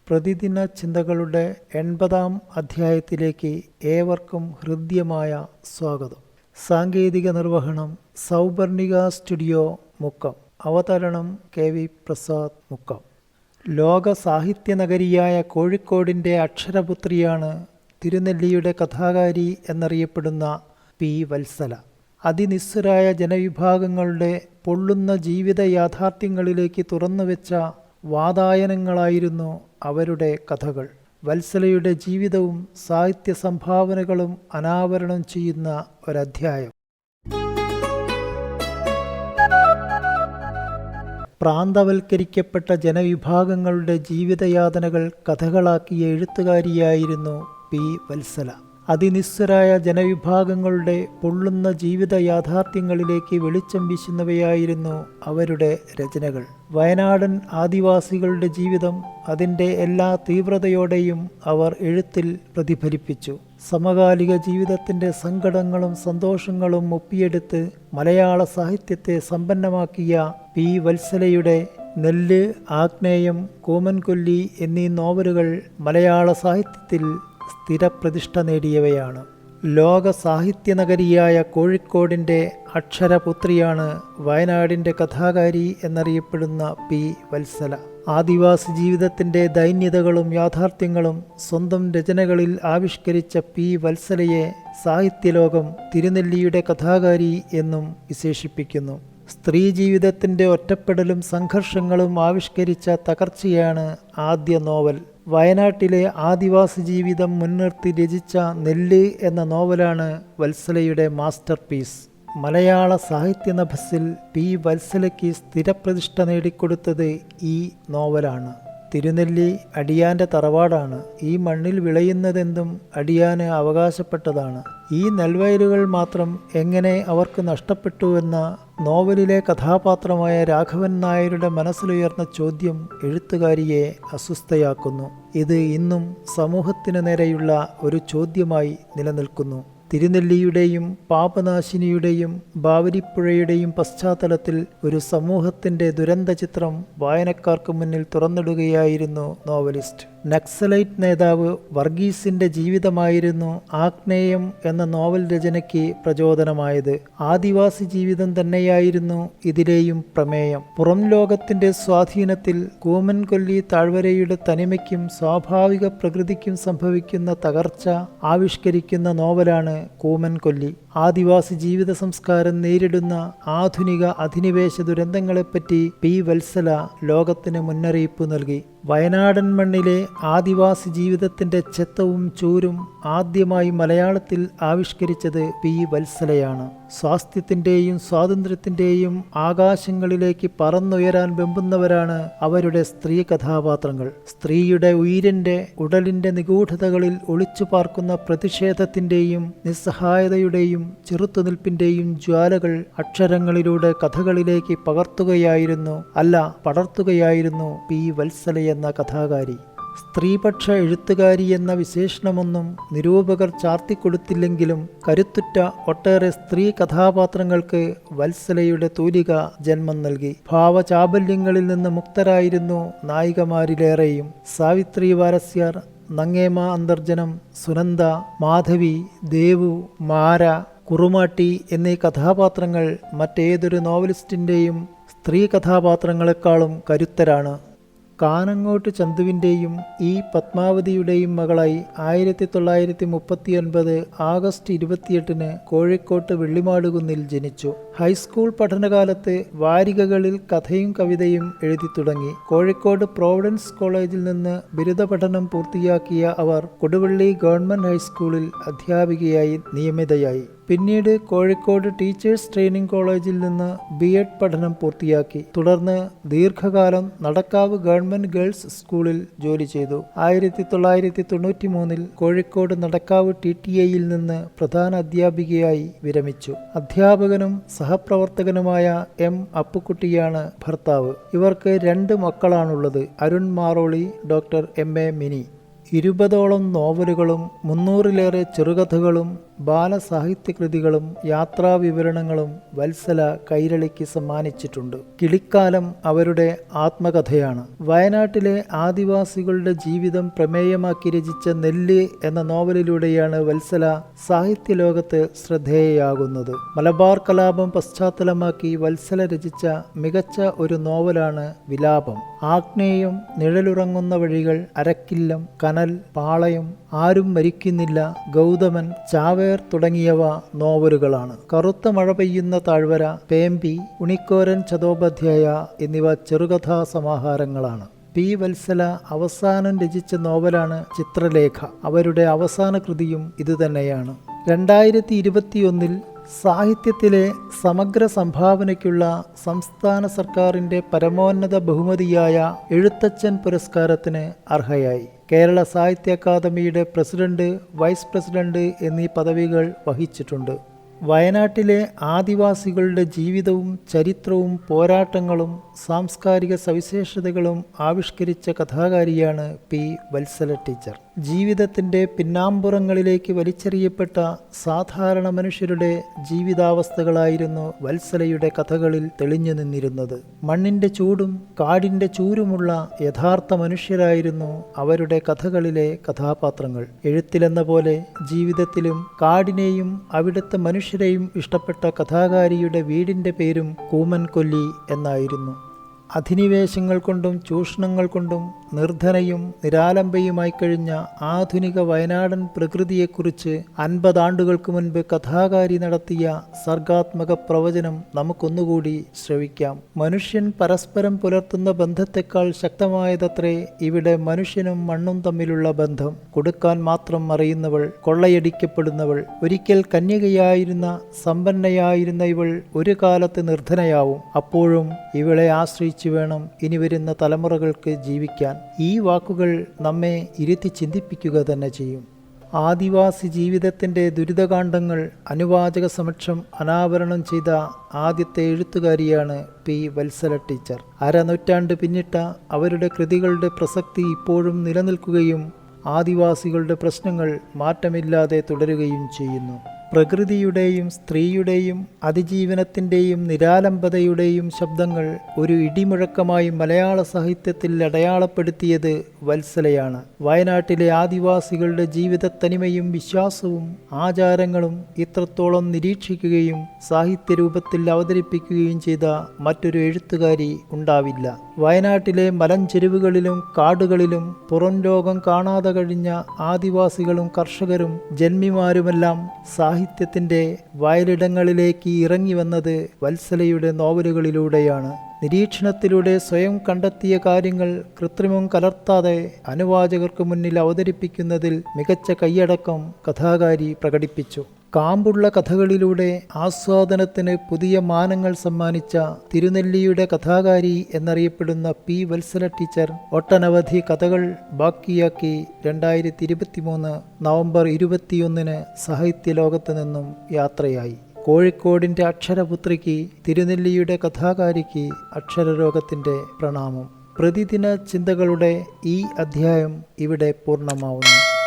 പ്രതിദിന ചിന്തകളുടെ 80-ാം അധ്യായത്തിലേക്ക് ഏവർക്കും ഹൃദ്യമായ സ്വാഗതം. സാങ്കേതിക നിർവഹണം സൗപർണിക സ്റ്റുഡിയോ മുക്കം. അവതരണം KV പ്രസാദ് മുക്കം. ലോക സാഹിത്യ നഗരിയായ കോഴിക്കോടിൻ്റെ അക്ഷരപുത്രിയാണ് തിരുനെല്ലിയുടെ കഥാകാരി എന്നറിയപ്പെടുന്ന P. വത്സല. അതിനിസ്വരായ ജനവിഭാഗങ്ങളുടെ പൊള്ളുന്ന ജീവിത യാഥാർത്ഥ്യങ്ങളിലേക്ക് തുറന്നുവെച്ച വാതായനങ്ങളായിരുന്നു അവരുടെ കഥകൾ. വത്സലയുടെ ജീവിതവും സാഹിത്യ സംഭാവനകളും അനാവരണം ചെയ്യുന്ന ഒരധ്യായം. പ്രാന്തവൽക്കരിക്കപ്പെട്ട ജനവിഭാഗങ്ങളുടെ ജീവിതയാതനകൾ കഥകളാക്കിയ എഴുത്തുകാരിയായിരുന്നു P. വത്സല. അതിനിസ്വരായ ജനവിഭാഗങ്ങളുടെ പൊള്ളുന്ന ജീവിത യാഥാർത്ഥ്യങ്ങളിലേക്ക് വെളിച്ചം വീശുന്നവയായിരുന്നു അവരുടെ രചനകൾ. വയനാടൻ ആദിവാസികളുടെ ജീവിതം അതിൻ്റെ എല്ലാ തീവ്രതയോടെയും അവർ എഴുത്തിൽ പ്രതിഫലിപ്പിച്ചു. സമകാലിക ജീവിതത്തിൻ്റെ സങ്കടങ്ങളും സന്തോഷങ്ങളും ഒപ്പിയെടുത്ത് മലയാള സാഹിത്യത്തെ സമ്പന്നമാക്കിയ P. വത്സലയുടെ നെല്ല്, ആഗ്നേയം, കൂമൻകൊല്ലി എന്നീ നോവലുകൾ മലയാള സാഹിത്യത്തിൽ സ്ഥിരപ്രതിഷ്ഠ നേടിയവയാണ്. ലോക സാഹിത്യ നഗരിയായ കോഴിക്കോടിൻ്റെ അക്ഷരപുത്രിയാണ് വയനാടിൻ്റെ കഥാകാരി എന്നറിയപ്പെടുന്ന P. വത്സല. ആദിവാസി ജീവിതത്തിൻ്റെ ദൈന്യതകളും യാഥാർത്ഥ്യങ്ങളും സ്വന്തം രചനകളിൽ ആവിഷ്കരിച്ച P. വത്സലയെ സാഹിത്യലോകം തിരുനെല്ലിയുടെ കഥാകാരി എന്നും വിശേഷിപ്പിക്കുന്നു. സ്ത്രീ ജീവിതത്തിൻ്റെ ഒറ്റപ്പെടലും സംഘർഷങ്ങളും ആവിഷ്കരിച്ച തകർച്ചയാണ് ആദ്യ നോവൽ. വയനാട്ടിലെ ആദിവാസി ജീവിതം മുൻനിർത്തി രചിച്ച നെല്ല് എന്ന നോവലാണ് വത്സലയുടെ മാസ്റ്റർ പീസ്. മലയാള സാഹിത്യ നഭസിൽ P. വത്സലയ്ക്ക് സ്ഥിരപ്രതിഷ്ഠ നേടിക്കൊടുത്തത് ഈ നോവലാണ്. തിരുനെല്ലി അടിയാൻ്റെ തറവാടാണ്. ഈ മണ്ണിൽ വിളയുന്നതെന്തും അടിയാന് അവകാശപ്പെട്ടതാണ്. ഈ നെൽവയലുകൾ മാത്രം എങ്ങനെ അവർക്ക് നഷ്ടപ്പെട്ടുവെന്ന നോവലിലെ കഥാപാത്രമായ രാഘവൻ നായരുടെ മനസ്സിലുയർന്ന ചോദ്യം എഴുത്തുകാരിയെ അസ്വസ്ഥയാക്കുന്നു. ഇത് ഇന്നും സമൂഹത്തിനു നേരെയുള്ള ഒരു ചോദ്യമായി നിലനിൽക്കുന്നു. തിരുനെല്ലിയുടെയും പാപനാശിനിയുടെയും ബാവരിപ്പുഴയുടെയും പശ്ചാത്തലത്തിൽ ഒരു സമൂഹത്തിൻ്റെ ദുരന്ത ചിത്രം വായനക്കാർക്ക് മുന്നിൽ തുറന്നിടുകയായിരുന്നു നോവലിസ്റ്റ്. നക്സലൈറ്റ് നേതാവ് വർഗീസിൻ്റെ ജീവിതമായിരുന്നു ആഗ്നേയം എന്ന നോവൽ രചനയ്ക്ക് പ്രചോദനമായത്. ആദിവാസി ജീവിതം തന്നെയായിരുന്നു ഇതിലെയും പ്രമേയം. പുറം ലോകത്തിൻ്റെ സ്വാധീനത്തിൽ കൂമൻകൊല്ലി താഴ്വരയുടെ തനിമയ്ക്കും സ്വാഭാവിക പ്രകൃതിക്കും സംഭവിക്കുന്ന തകർച്ച ആവിഷ്കരിക്കുന്ന നോവലാണ് കൂമൻകൊല്ലി. ആദിവാസി ജീവിത സംസ്കാരം നേരിടുന്ന ആധുനിക അധിനിവേശ ദുരന്തങ്ങളെപ്പറ്റി P. വത്സല ലോകത്തിന് മുന്നറിയിപ്പ് നൽകി. വയനാടൻ മണ്ണിലെ ആദിവാസി ജീവിതത്തിൻ്റെ ചെത്തവും ചൂരും ആദ്യമായി മലയാളത്തിൽ ആവിഷ്കരിച്ചത് P. വത്സലയാണ്. സ്വാസ്ഥ്യത്തിൻ്റെയും സ്വാതന്ത്ര്യത്തിൻ്റെയും ആകാശങ്ങളിലേക്ക് പറന്നുയരാൻ വെമ്പുന്നവരാണ് അവരുടെ സ്ത്രീ കഥാപാത്രങ്ങൾ. സ്ത്രീയുടെ ഉയിരിൻ്റെ ഉടലിൻ്റെ നിഗൂഢതകളിൽ ഒളിച്ചു പാർക്കുന്ന പ്രതിഷേധത്തിൻ്റെയും നിസ്സഹായതയുടെയും ചെറുത്തുനിൽപ്പിൻ്റെയും ജ്വാലകൾ അക്ഷരങ്ങളിലൂടെ കഥകളിലേക്ക് പടർത്തുകയായിരുന്നു P. വത്സല എന്ന കഥാകാരി. സ്ത്രീപക്ഷ എഴുത്തുകാരി എന്ന വിശേഷണമൊന്നും നിരൂപകർ ചാർത്തിക്കൊടുത്തില്ലെങ്കിലും കരുത്തുറ്റ ഒട്ടേറെ സ്ത്രീ കഥാപാത്രങ്ങൾക്ക് വത്സലയുടെ തൂലിക ജന്മം നൽകി. ഭാവചാബല്യങ്ങളിൽ നിന്ന് മുക്തരായിരുന്നു നായികമാരിലേറെയും. സാവിത്രി വാരസ്യാർ, നങ്ങേമ അന്തർജനം, സുനന്ദ, മാധവി, ദേവു, മാര, കുറുമാട്ടി എന്നീ കഥാപാത്രങ്ങൾ മറ്റേതൊരു നോവലിസ്റ്റിൻ്റെയും സ്ത്രീ കഥാപാത്രങ്ങളെക്കാളും കരുത്തരാണ്. കാനങ്ങോട്ട് ചന്തുവിൻ്റെയും E. പത്മാവതിയുടെയും മകളായി 1939 ആഗസ്റ്റ് 28 കോഴിക്കോട്ട് വെള്ളിമാടുകുന്നിൽ ജനിച്ചു. ഹൈസ്കൂൾ പഠനകാലത്ത് വാരികകളിൽ കഥയും കവിതയും എഴുതി തുടങ്ങി. കോഴിക്കോട് പ്രോവിഡൻസ് കോളേജിൽ നിന്ന് ബിരുദ പഠനം പൂർത്തിയാക്കിയ അവർ കൊടുവള്ളി ഗവൺമെൻറ് ഹൈസ്കൂളിൽ അധ്യാപികയായി നിയമിതയായി. പിന്നീട് കോഴിക്കോട് ടീച്ചേഴ്സ് ട്രെയിനിങ് കോളേജിൽ നിന്ന് B.Ed പഠനം പൂർത്തിയാക്കി. തുടർന്ന് ദീർഘകാലം നടക്കാവ് ഗവൺമെൻറ് ഗേൾസ് സ്കൂളിൽ ജോലി ചെയ്തു. 1993 കോഴിക്കോട് നടക്കാവ് TTIയിൽ നിന്ന് പ്രധാന അധ്യാപികയായി വിരമിച്ചു. അധ്യാപകനും സഹപ്രവർത്തകനുമായ M. അപ്പുക്കുട്ടിയാണ് ഭർത്താവ്. ഇവർക്ക് 2 മക്കളാണുള്ളത്. Arun Maroli, doctor M.A. മിനി. 20ഓളം നോവലുകളും 300-ലേറെ ചെറുകഥകളും ബാലസാഹിത്യകൃതികളും യാത്രാവിവരണങ്ങളും വത്സല കൈരളിക്ക് സമ്മാനിച്ചിട്ടുണ്ട്. കിളിക്കാലം അവരുടെ ആത്മകഥയാണ്. വയനാട്ടിലെ ആദിവാസികളുടെ ജീവിതം പ്രമേയമാക്കി രചിച്ച നെല്ല് എന്ന നോവലിലൂടെയാണ് വത്സല സാഹിത്യലോകത്ത് ശ്രദ്ധേയയാകുന്നത്. മലബാർ കലാപം പശ്ചാത്തലമാക്കി വത്സല രചിച്ച മികച്ച ഒരു നോവലാണ് വിലാപം. ആഗ്നേയം, നിഴലുറങ്ങുന്ന വഴികൾ, അരക്കില്ലം, കനൽ, പാളയം, ആരും മരിക്കുന്നില്ല, ഗൗതമൻ, ചാവേർ തുടങ്ങിയവ നോവലുകളാണ്. കറുത്ത മഴ പെയ്യുന്ന താഴ്വര, പേമ്പി, ഉണിക്കോരൻ ചതോപാധ്യായ എന്നിവ ചെറുകഥാ സമാഹാരങ്ങളാണ്. പി. വത്സല അവസാനം രചിച്ച നോവലാണ് ചിത്രലേഖ. അവരുടെ അവസാന കൃതിയും ഇതുതന്നെയാണ്. 2021 സാഹിത്യത്തിലെ സമഗ്ര സംഭാവനയ്ക്കുള്ള സംസ്ഥാന സർക്കാരിൻ്റെ പരമോന്നത ബഹുമതിയായ എഴുത്തച്ഛൻ പുരസ്കാരത്തിന് അർഹയായി. കേരള സാഹിത്യ അക്കാദമിയുടെ പ്രസിഡന്റ്, വൈസ് പ്രസിഡന്റ് എന്നീ പദവികൾ വഹിച്ചിട്ടുണ്ട്. വയനാട്ടിലെ ആദിവാസികളുടെ ജീവിതവും ചരിത്രവും പോരാട്ടങ്ങളും സാംസ്കാരിക സവിശേഷതകളും ആവിഷ്കരിച്ച കഥാകാരിയാണ് പി. വത്സല ടീച്ചർ. ജീവിതത്തിൻ്റെ പിന്നാമ്പുറങ്ങളിലേക്ക് വലിച്ചെറിയപ്പെട്ട സാധാരണ മനുഷ്യരുടെ ജീവിതാവസ്ഥകളായിരുന്നു വത്സലയുടെ കഥകളിൽ തെളിഞ്ഞു നിന്നിരുന്നത്. മണ്ണിൻ്റെ ചൂടും കാടിൻ്റെ ചൂരുമുള്ള യഥാർത്ഥ മനുഷ്യരായിരുന്നു അവരുടെ കഥകളിലെ കഥാപാത്രങ്ങൾ. എഴുത്തിലെന്ന പോലെ ജീവിതത്തിലും കാടിനെയും അവിടുത്തെ മനുഷ്യരെയും ഇഷ്ടപ്പെട്ട കഥാകാരിയുടെ വീടിൻ്റെ പേരും കൂമൻ കൊല്ലി എന്നായിരുന്നു. അധിനിവേശങ്ങൾ കൊണ്ടും ചൂഷണങ്ങൾ കൊണ്ടും നിർധനയും നിരാലംബയുമായി കഴിഞ്ഞ ആധുനിക വയനാടൻ പ്രകൃതിയെക്കുറിച്ച് 50 ആണ്ടുകൾക്ക് മുൻപ് കഥാകാരി നടത്തിയ സർഗാത്മക പ്രവചനം നമുക്കൊന്നുകൂടി ശ്രവിക്കാം. മനുഷ്യൻ പരസ്പരം പുലർത്തുന്ന ബന്ധത്തെക്കാൾ ശക്തമായതത്രേ ഇവിടെ മനുഷ്യനും മണ്ണും തമ്മിലുള്ള ബന്ധം. കൊടുക്കാൻ മാത്രം അറിയുന്നവൾ, കൊള്ളയടിക്കപ്പെടുന്നവൾ, ഒരിക്കൽ കന്യകയായിരുന്ന സമ്പന്നയായിരുന്ന ഇവൾ ഒരു കാലത്ത് നിർധനയാവും. അപ്പോഴും ഇവളെ ആശ്രയിച്ച് വേണം ഇനി വരുന്ന തലമുറകൾക്ക് ജീവിക്കാൻ. ഈ വാക്കുകൾ നമ്മെ ഇരുത്തി ചിന്തിപ്പിക്കുക തന്നെ ചെയ്യും. ആദിവാസി ജീവിതത്തിൻ്റെ ദുരിതകാണ്ഡങ്ങൾ അനുവാചക സമക്ഷം അനാവരണം ചെയ്ത ആദ്യത്തെ എഴുത്തുകാരിയാണ് പി. വത്സല ടീച്ചർ. അരനൂറ്റാണ്ട് പിന്നിട്ട അവരുടെ കൃതികളുടെ പ്രസക്തി ഇപ്പോഴും നിലനിൽക്കുകയും ആദിവാസികളുടെ പ്രശ്നങ്ങൾ മാറ്റമില്ലാതെ തുടരുകയും ചെയ്യുന്നു. പ്രകൃതിയുടെയും സ്ത്രീയുടെയും അതിജീവനത്തിൻ്റെയും നിരാലംബതയുടെയും ശബ്ദങ്ങൾ ഒരു ഇടിമുഴക്കമായി മലയാള സാഹിത്യത്തിൽ അടയാളപ്പെടുത്തിയത് വത്സലയാണ്. വയനാട്ടിലെ ആദിവാസികളുടെ ജീവിതത്തനിമയും വിശ്വാസവും ആചാരങ്ങളും ഇത്രത്തോളം നിരീക്ഷിക്കുകയും സാഹിത്യരൂപത്തിൽ അവതരിപ്പിക്കുകയും ചെയ്ത മറ്റൊരു എഴുത്തുകാരി ഉണ്ടാവില്ല. വയനാട്ടിലെ മലഞ്ചെരുവുകളിലും കാടുകളിലും പുറം ലോകം കാണാതെ കഴിഞ്ഞ ആദിവാസികളും കർഷകരും ജന്മിമാരുമെല്ലാം സാഹിത്യത്തിൻ്റെ വയലിടങ്ങളിലേക്ക് ഇറങ്ങി വന്നത് വത്സലയുടെ നോവലുകളിലൂടെയാണ്. നിരീക്ഷണത്തിലൂടെ സ്വയം കണ്ടെത്തിയ കാര്യങ്ങൾ കൃത്രിമം കലർത്താതെ അനുവാചകർക്ക് മുന്നിൽ അവതരിപ്പിക്കുന്നതിൽ മികച്ച കൈയടക്കം കഥാകാരി പ്രകടിപ്പിച്ചു. കാമ്പുള്ള കഥകളിലൂടെ ആസ്വാദനത്തിന് പുതിയ മാനങ്ങൾ സമ്മാനിച്ച തിരുനെല്ലിയുടെ കഥാകാരി എന്നറിയപ്പെടുന്ന പി. വത്സല ടീച്ചർ ഒട്ടനവധി കഥകൾ ബാക്കിയാക്കി 2023 നവംബർ 21 സാഹിത്യലോകത്ത് നിന്നും യാത്രയായി. കോഴിക്കോടിൻ്റെ അക്ഷരപുത്രിക്ക്, തിരുനെല്ലിയുടെ കഥാകാരിക്ക് അക്ഷരലോകത്തിൻ്റെ പ്രണാമം. പ്രതിദിന ചിന്തകളുടെ ഈ അധ്യായം ഇവിടെ പൂർണ്ണമാവുന്നു.